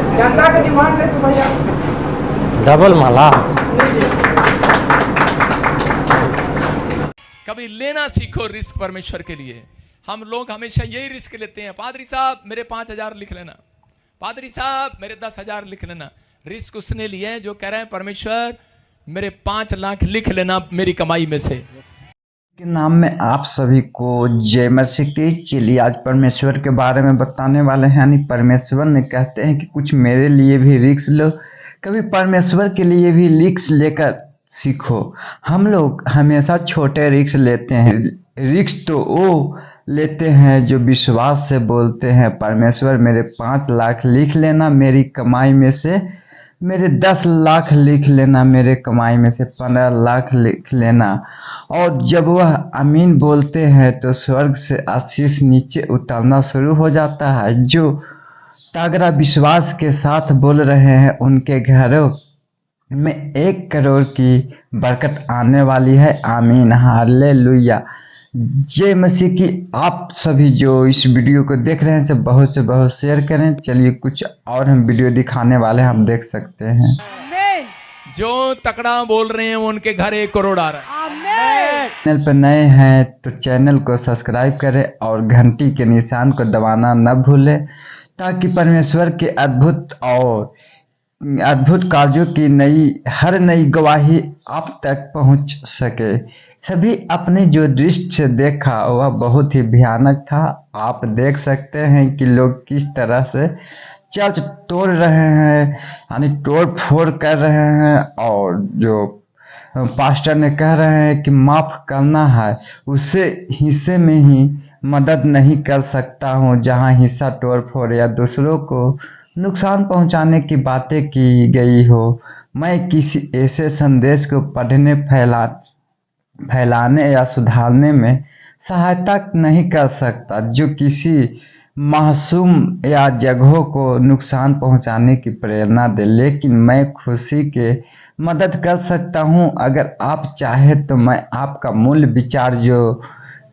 जनता की डिमांड है तो भैया डबल माला। कभी लेना सीखो रिस्क परमेश्वर के लिए। हम लोग हमेशा यही रिस्क लेते हैं, पादरी साहब मेरे 5,000 लिख लेना, पादरी साहब मेरे 10,000 लिख लेना। रिस्क उसने लिए हैं जो कह रहे हैं परमेश्वर मेरे 5 लाख लिख लेना मेरी कमाई में से। के नाम में आप सभी को जय मसीह की। चलिए आज परमेश्वर के बारे में बताने वाले हैं। यानी परमेश्वर ने कहते हैं कि कुछ मेरे लिए भी रिस्क लो, कभी परमेश्वर के लिए भी रिस्क लेकर सीखो। हम लोग हमेशा छोटे रिस्क लेते हैं। रिस्क तो वो लेते हैं जो विश्वास से बोलते हैं परमेश्वर मेरे 5 लाख लिख लेना मेरी कमाई में से, मेरे 10 लाख लिख लेना मेरे कमाई में से, 15 लाख लिख लेना। और जब वह आमीन बोलते हैं तो स्वर्ग से आशीष नीचे उतरना शुरू हो जाता है। जो तगड़ा विश्वास के साथ बोल रहे हैं उनके घरों में 1 करोड़ की बरकत आने वाली है। आमीन, हालेलुया, जय मसीह की। आप सभी जो इस वीडियो को देख रहे हैं सब बहुत से बहुत शेयर करें। चलिए कुछ और हम वीडियो दिखाने वाले हैं, हम देख सकते हैं। जो तकड़ा बोल रहे हैं उनके घर 1 करोड़ आ रहा है। चैनल पर नए हैं तो चैनल को सब्सक्राइब करें और घंटी के निशान को दबाना न भूलें, ताकि परमेश्वर के अद्भुत कार्यों की हर नई गवाही आप तक पहुंच सके। सभी अपने जो दृश्य से देखा वह बहुत ही भयानक था। आप देख सकते हैं कि लोग किस तरह से चर्च तोड़ रहे हैं, यानी तोड़ फोड़ कर रहे हैं। और जो पास्टर ने कह रहे हैं कि माफ़ करना है, उससे हिस्से में ही मदद नहीं कर सकता हूँ जहाँ हिस्सा तोड़ फोड़ या दूसरों को नुकसान पहुँचाने की बातें की गई हो। मैं किसी ऐसे संदेश को पढ़ने फैलाने या सुधारने में सहायता नहीं कर सकता जो किसी मासूम या जगहों को नुकसान पहुंचाने की प्रेरणा दे, लेकिन मैं खुशी के मदद कर सकता हूं। अगर आप चाहे तो मैं आपका मूल विचार जो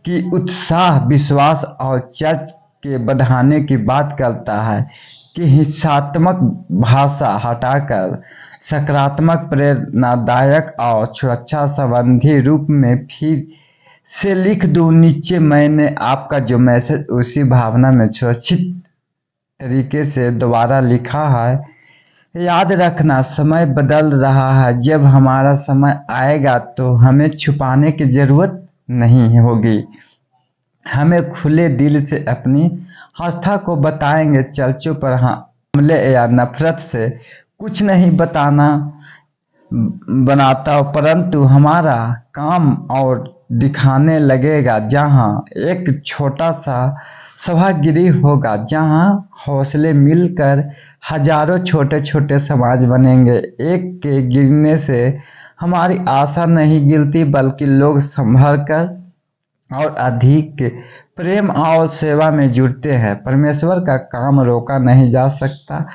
कि उत्साह, विश्वास और चर्च के बढ़ाने की बात करता है कि हिंसात्मक भाषा हटाकर सकारात्मक, प्रेरणादायक और सुरक्षा संबंधी रूप में फिर से लिख दूं। नीचे मैंने आपका जो मैसेज उसी भावना में सुरक्षित तरीके से दोबारा लिखा है। याद रखना समय बदल रहा है। जब हमारा समय आएगा तो हमें छुपाने की जरूरत नहीं होगी। हमें खुले दिल से अपनी आस्था को बताएंगे। चर्चों पर हमले या नफरत से कुछ नहीं बनाता, परंतु हमारा काम और दिखाने लगेगा। जहां एक छोटा सा सभागृह होगा, जहां हौसले मिलकर हजारों छोटे छोटे समाज बनेंगे। एक के गिरने से हमारी आशा नहीं गिरती, बल्कि लोग संभल कर और अधिक प्रेम और सेवा में जुड़ते हैं। परमेश्वर का काम रोका नहीं जा सकता,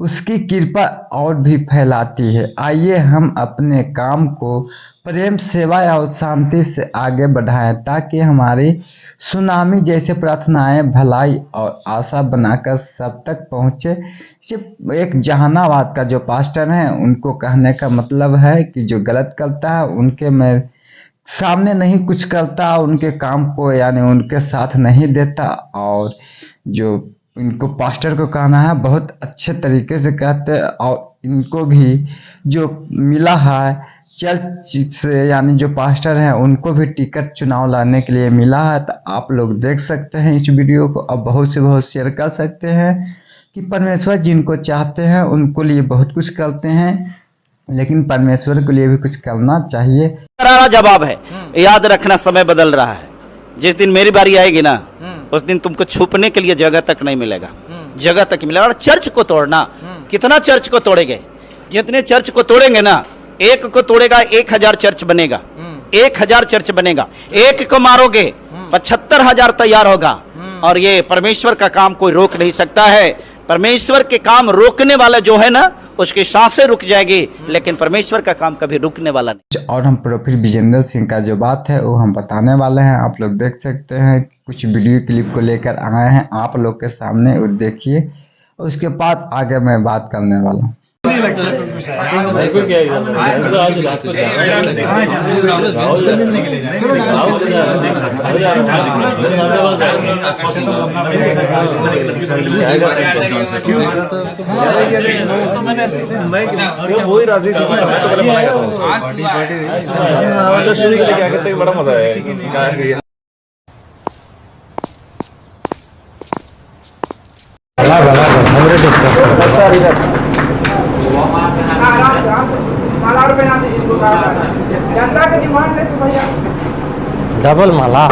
उसकी कृपा और भी फैलाती है। आइए हम अपने काम को प्रेम, सेवा और शांति से आगे बढ़ाएं, ताकि हमारी सुनामी जैसे प्रार्थनाएं भलाई और आशा बनाकर सब तक पहुँचे। सिर्फ एक जहानाबाद का जो पास्टर हैं उनको कहने का मतलब है कि जो गलत करता है उनके मैं सामने नहीं कुछ करता, उनके काम को यानी उनके साथ नहीं देता। और जो इनको पास्टर को कहना है बहुत अच्छे तरीके से कहते हैं। और इनको भी जो मिला है चर्च से, यानी जो पास्टर हैं उनको भी टिकट चुनाव लाने के लिए मिला है। तो आप लोग देख सकते हैं इस वीडियो को, अब बहुत से बहुत शेयर कर सकते हैं कि परमेश्वर जिनको चाहते हैं उनको लिए बहुत कुछ करते हैं, लेकिन परमेश्वर के लिए भी कुछ करना चाहिए। करारा जवाब है। याद रखना समय बदल रहा है। जिस दिन मेरी बारी आएगी ना, उस दिन तुमको छुपने के लिए जगह तक नहीं मिलेगा, जगह तक मिलेगा। और चर्च को तोड़ना, कितना चर्च को तोड़ेंगे? जितने चर्च को तोड़ेंगे ना, एक को तोड़ेगा 1000 चर्च बनेगा, 1000 चर्च बनेगा। एक को मारोगे 75,000 तैयार होगा। और ये परमेश्वर का काम कोई रोक नहीं सकता है। परमेश्वर के काम रोकने वाला जो है ना, उसकी सांसें रुक जाएगी, लेकिन परमेश्वर का काम कभी रुकने वाला नहीं। और हम प्रोफेसर विजेंद्र सिंह का जो बात है वो हम बताने वाले हैं। आप लोग देख सकते हैं, कुछ वीडियो क्लिप को लेकर आए हैं आप लोग के सामने, वो देखिए। उसके बाद आगे मैं बात करने वाला हूँ। वही राजी थी, मैं तो पहले मना कर शुरू से लेके आगे तक बड़ा मजा है। हमरे डिस्कस डबल माला